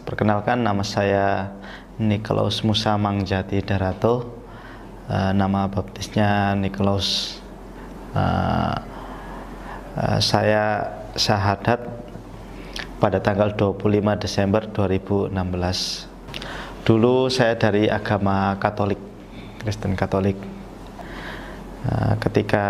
Perkenalkan, nama saya Nikolaus Musa Mangjati Darato, nama baptisnya Nikolaus. Saya syahadat pada tanggal 25 Desember 2016. Dulu saya dari agama Katolik, Kristen Katolik. Ketika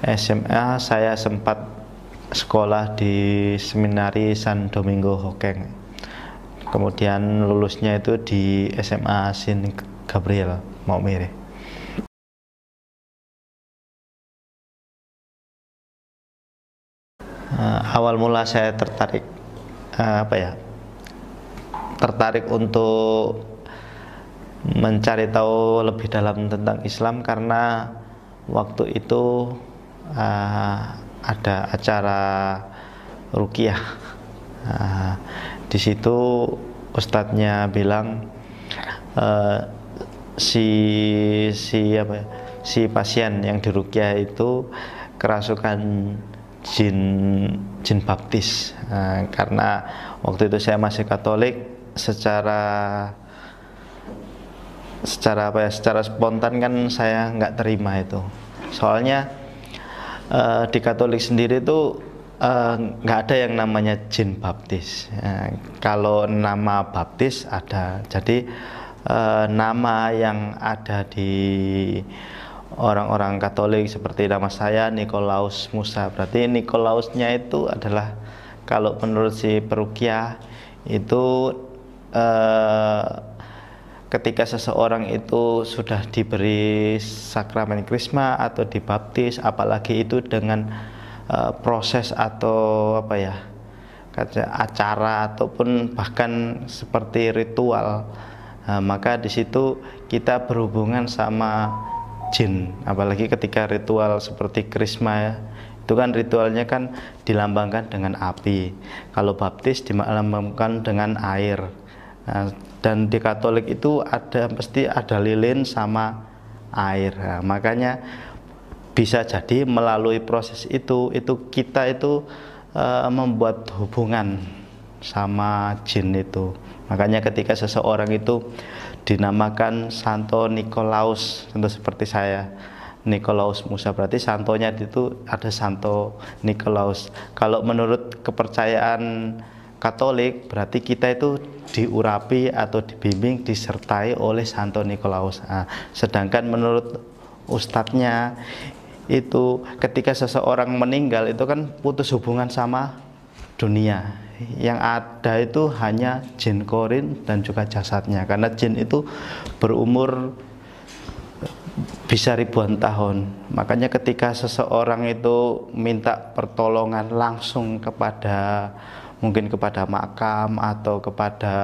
SMA saya sempat sekolah di Seminari San Domingo Hokeng. Kemudian lulusnya itu di SMA Sin Gabriel Maumere. Awal mula saya tertarik tertarik untuk mencari tahu lebih dalam tentang Islam karena waktu itu ada acara ruqyah. Di situ ustadznya bilang si pasien yang diruqyah itu kerasukan jin baptis. Karena waktu itu saya masih Katolik, secara spontan kan saya nggak terima itu. Soalnya di Katolik sendiri itu nggak ada yang namanya jin baptis. Kalau nama baptis ada, jadi nama yang ada di orang-orang Katolik seperti nama saya Nikolaus Musa, berarti Nikolausnya itu adalah, kalau menurut si peruqyah itu ketika seseorang itu sudah diberi sakramen krisma atau dibaptis, apalagi itu dengan proses atau acara ataupun bahkan seperti ritual, maka di situ kita berhubungan sama jin. Apalagi ketika ritual seperti krisma, itu kan ritualnya kan dilambangkan dengan api. Kalau baptis dilambangkan dengan air. Dan di Katolik itu pasti ada lilin sama air. Makanya bisa jadi melalui proses itu kita itu membuat hubungan sama jin itu. Makanya ketika seseorang itu dinamakan Santo Nikolaus, contoh seperti saya Nikolaus Musa, berarti santonya itu ada Santo Nikolaus. Kalau menurut kepercayaan Katolik, berarti kita itu diurapi atau dibimbing, disertai oleh Santo Nikolaus. Sedangkan menurut ustadznya itu ketika seseorang meninggal itu kan putus hubungan sama dunia, yang ada itu hanya jin korin dan juga jasadnya, karena jin itu berumur bisa ribuan tahun. Makanya ketika seseorang itu minta pertolongan langsung mungkin kepada makam atau kepada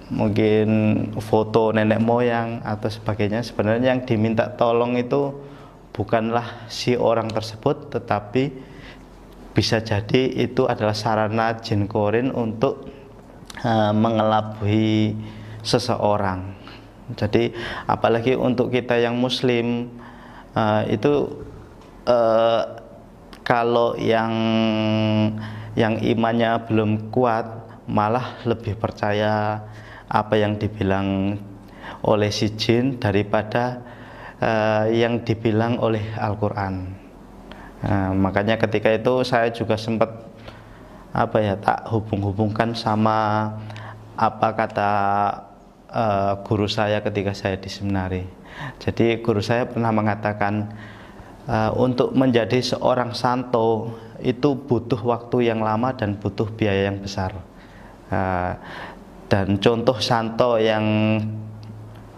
mungkin foto nenek moyang atau sebagainya, sebenarnya yang diminta tolong itu bukanlah si orang tersebut, tetapi bisa jadi itu adalah sarana jin korin untuk mengelabui seseorang. Jadi apalagi untuk kita yang muslim, itu kalau yang imannya belum kuat malah lebih percaya apa yang dibilang oleh si jin daripada yang dibilang oleh Al-Quran. Makanya ketika itu saya juga sempat tak hubung-hubungkan sama apa kata guru saya ketika saya di seminari. Jadi guru saya pernah mengatakan untuk menjadi seorang santo itu butuh waktu yang lama dan butuh biaya yang besar. Dan contoh santo yang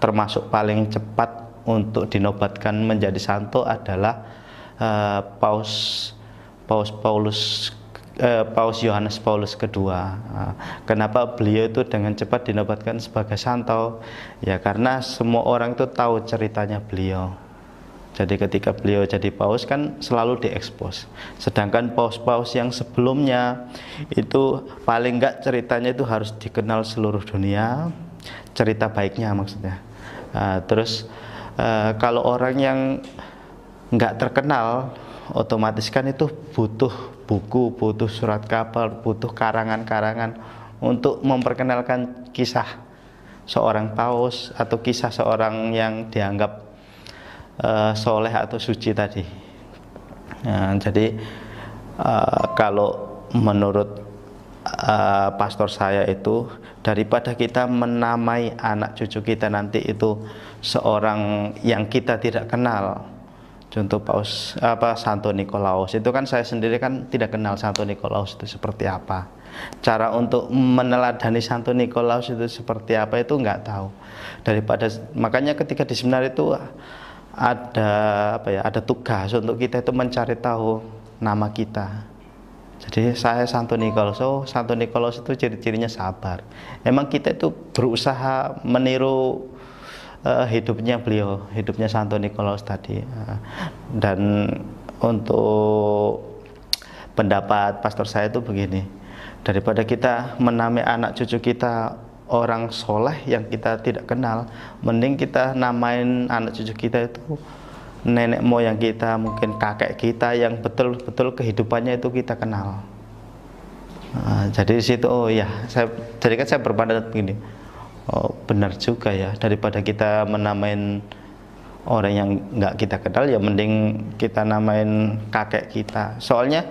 termasuk paling cepat untuk dinobatkan menjadi santo adalah Paus Paulus Paus Yohanes Paulus kedua. Kenapa beliau itu dengan cepat dinobatkan sebagai santo? Ya karena semua orang itu tahu ceritanya beliau. Jadi ketika beliau jadi paus kan selalu diekspos. Sedangkan paus-paus yang sebelumnya itu paling enggak ceritanya itu harus dikenal seluruh dunia, cerita baiknya maksudnya. Terus kalau orang yang enggak terkenal, otomatis kan itu butuh buku, butuh surat kabar, butuh karangan-karangan untuk memperkenalkan kisah seorang paus atau kisah seorang yang dianggap soleh atau suci tadi. Jadi kalau menurut pastor saya itu, daripada kita menamai anak cucu kita nanti itu seorang yang kita tidak kenal, contoh paus Santo Nikolaus itu kan saya sendiri kan tidak kenal Santo Nikolaus itu seperti apa, cara untuk meneladani Santo Nikolaus itu seperti apa itu nggak tahu. Daripada makanya ketika di seminar itu ada tugas untuk kita itu mencari tahu nama kita. Jadi saya Santo Nikolaus, Santo Nikolaus itu ciri-cirinya sabar. Emang kita itu berusaha meniru hidupnya beliau, hidupnya Santo Nikolaus tadi. Dan untuk pendapat pastor saya itu begini, daripada kita menamai anak cucu kita orang soleh yang kita tidak kenal, mending kita namain anak cucu kita itu nenek moyang kita, mungkin kakek kita yang betul-betul kehidupannya itu kita kenal. Jadi di situ jadi kan saya berpendapat begini, benar juga ya, daripada kita menamain orang yang nggak kita kenal, ya mending kita namain kakek kita. Soalnya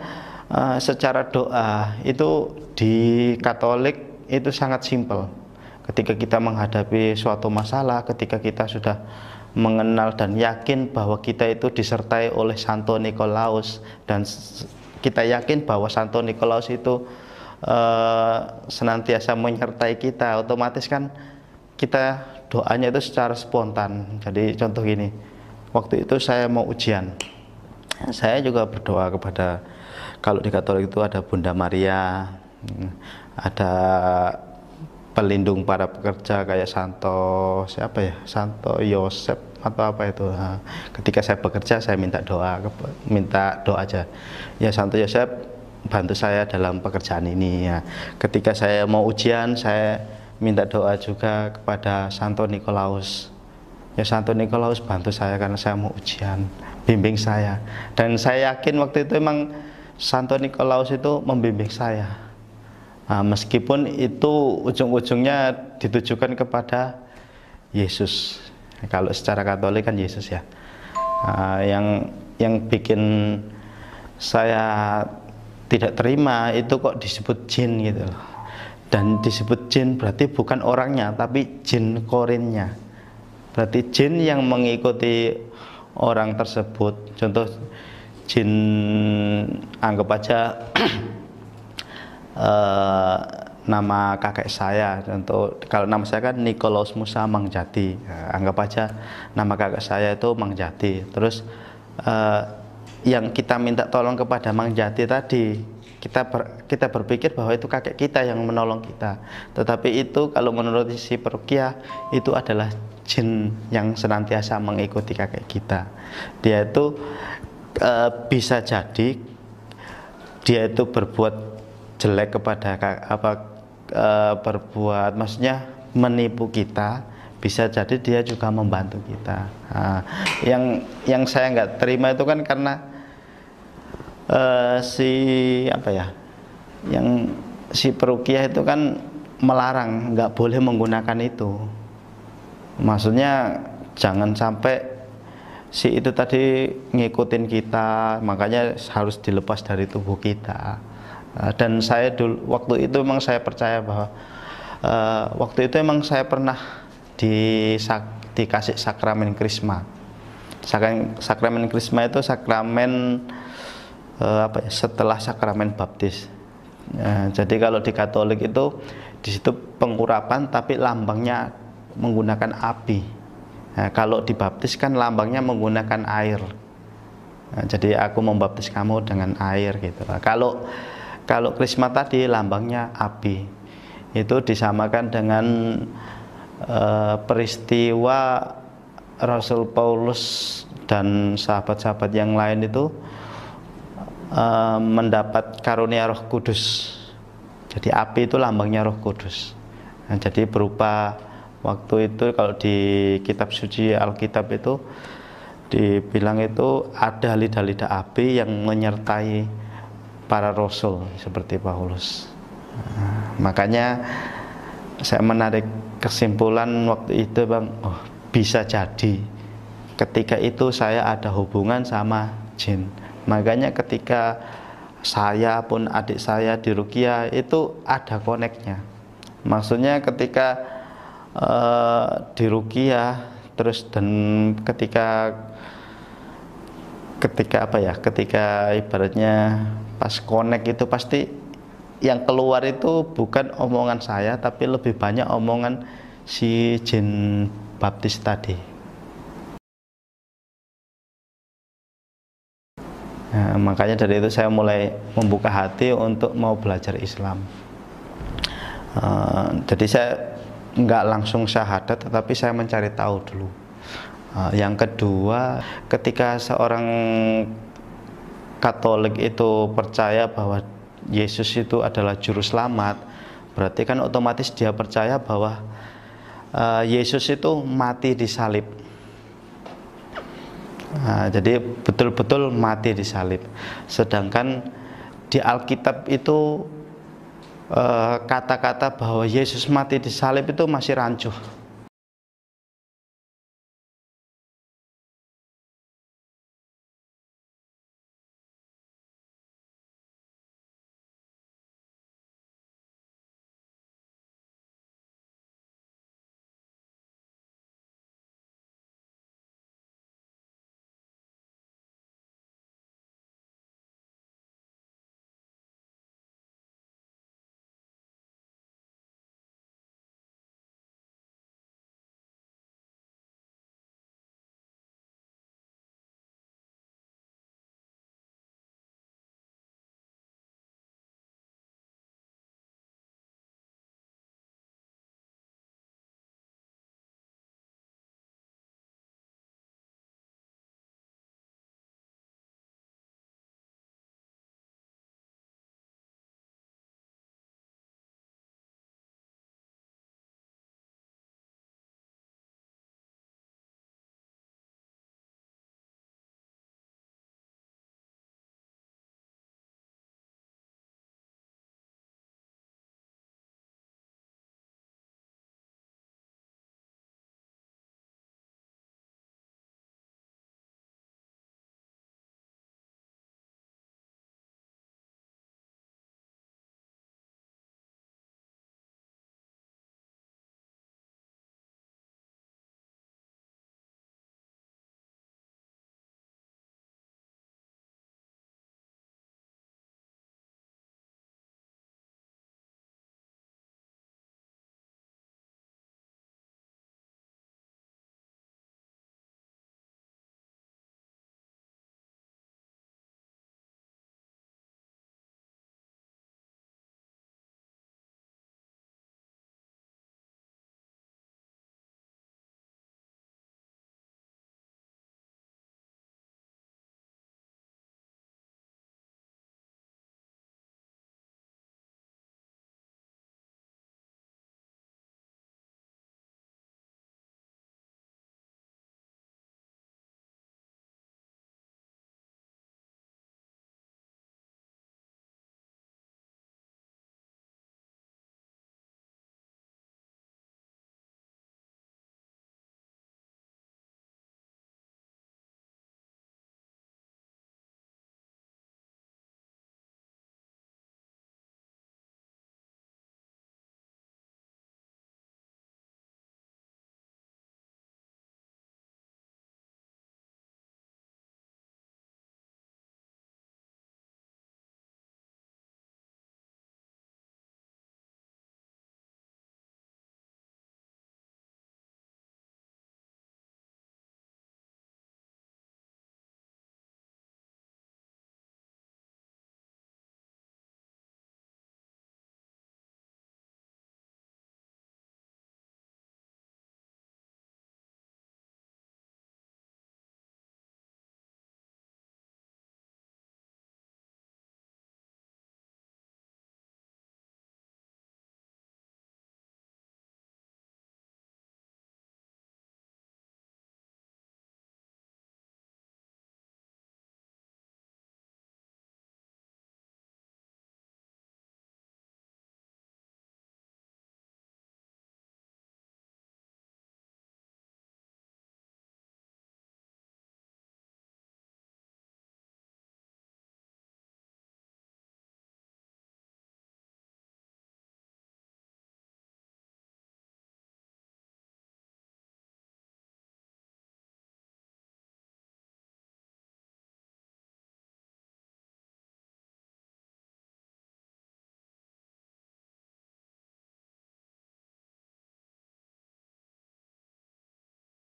secara doa itu di Katolik itu sangat simpel. Ketika kita menghadapi suatu masalah, ketika kita sudah mengenal dan yakin bahwa kita itu disertai oleh Santo Nikolaus, dan kita yakin bahwa Santo Nikolaus itu senantiasa menyertai kita, otomatis kan kita doanya itu secara spontan. Jadi contoh gini, waktu itu saya mau ujian, saya juga berdoa kepada, kalau di Katolik itu ada Bunda Maria, ada pelindung para pekerja kayak Santo Yosef atau apa itu. Ketika saya bekerja saya minta doa aja. Ya Santo Yosef bantu saya dalam pekerjaan ini. Ya. Ketika saya mau ujian saya minta doa juga kepada Santo Nikolaus. Ya Santo Nikolaus bantu saya karena saya mau ujian, bimbing saya. Dan saya yakin waktu itu memang Santo Nikolaus itu membimbing saya. Meskipun itu ujung-ujungnya ditujukan kepada Yesus. Kalau secara Katolik kan Yesus ya. Yang bikin saya tidak terima itu kok disebut jin gitu loh. Dan disebut jin berarti bukan orangnya, tapi jin korinnya. Berarti jin yang mengikuti orang tersebut. Contoh jin, anggap aja nama kakek saya, contoh kalau nama saya kan Nikolaus Musa Mangjati, anggap aja nama kakek saya itu Mangjati. Terus yang kita minta tolong kepada Mangjati tadi, kita berpikir bahwa itu kakek kita yang menolong kita, tetapi itu kalau menurut si perukiah itu adalah jin yang senantiasa mengikuti kakek kita. Dia itu bisa jadi dia itu berbuat jelek kepada berbuat, maksudnya menipu kita, bisa jadi dia juga membantu kita. Yang saya nggak terima itu kan karena si perukiah itu kan melarang, nggak boleh menggunakan itu. Maksudnya jangan sampai si itu tadi ngikutin kita, makanya harus dilepas dari tubuh kita. Dan saya dulu waktu itu memang saya percaya bahwa waktu itu memang saya pernah dikasih sakramen Krisma. Sakramen Krisma itu sakramen setelah sakramen baptis. Jadi kalau di Katolik itu di situ pengurapan tapi lambangnya menggunakan api. Kalau dibaptis kan lambangnya menggunakan air. Jadi aku membaptis kamu dengan air gitu. Kalau krisma tadi lambangnya api, itu disamakan dengan peristiwa Rasul Paulus dan sahabat-sahabat yang lain itu mendapat karunia Roh Kudus. Jadi api itu lambangnya Roh Kudus. Nah, jadi berupa waktu itu kalau di kitab suci Alkitab itu dibilang itu ada lidah-lidah api yang menyertai para rasul seperti Paulus. Nah, makanya saya menarik kesimpulan waktu itu, Bang, oh, bisa jadi ketika itu saya ada hubungan sama jin. Makanya ketika saya pun adik saya diruqyah itu ada koneknya. Maksudnya ketika diruqyah terus dan ketika apa ya, ketika ibaratnya pas konek itu pasti yang keluar itu bukan omongan saya tapi lebih banyak omongan si jin baptis tadi. Nah, makanya dari itu saya mulai membuka hati untuk mau belajar Islam. Jadi saya nggak langsung syahadat, tetapi saya mencari tahu dulu. Yang kedua, ketika seorang Katolik itu percaya bahwa Yesus itu adalah juru selamat, berarti kan otomatis dia percaya bahwa Yesus itu mati di salib. Nah, jadi betul-betul mati di salib. Sedangkan di Alkitab itu kata-kata bahwa Yesus mati di salib itu masih rancuh.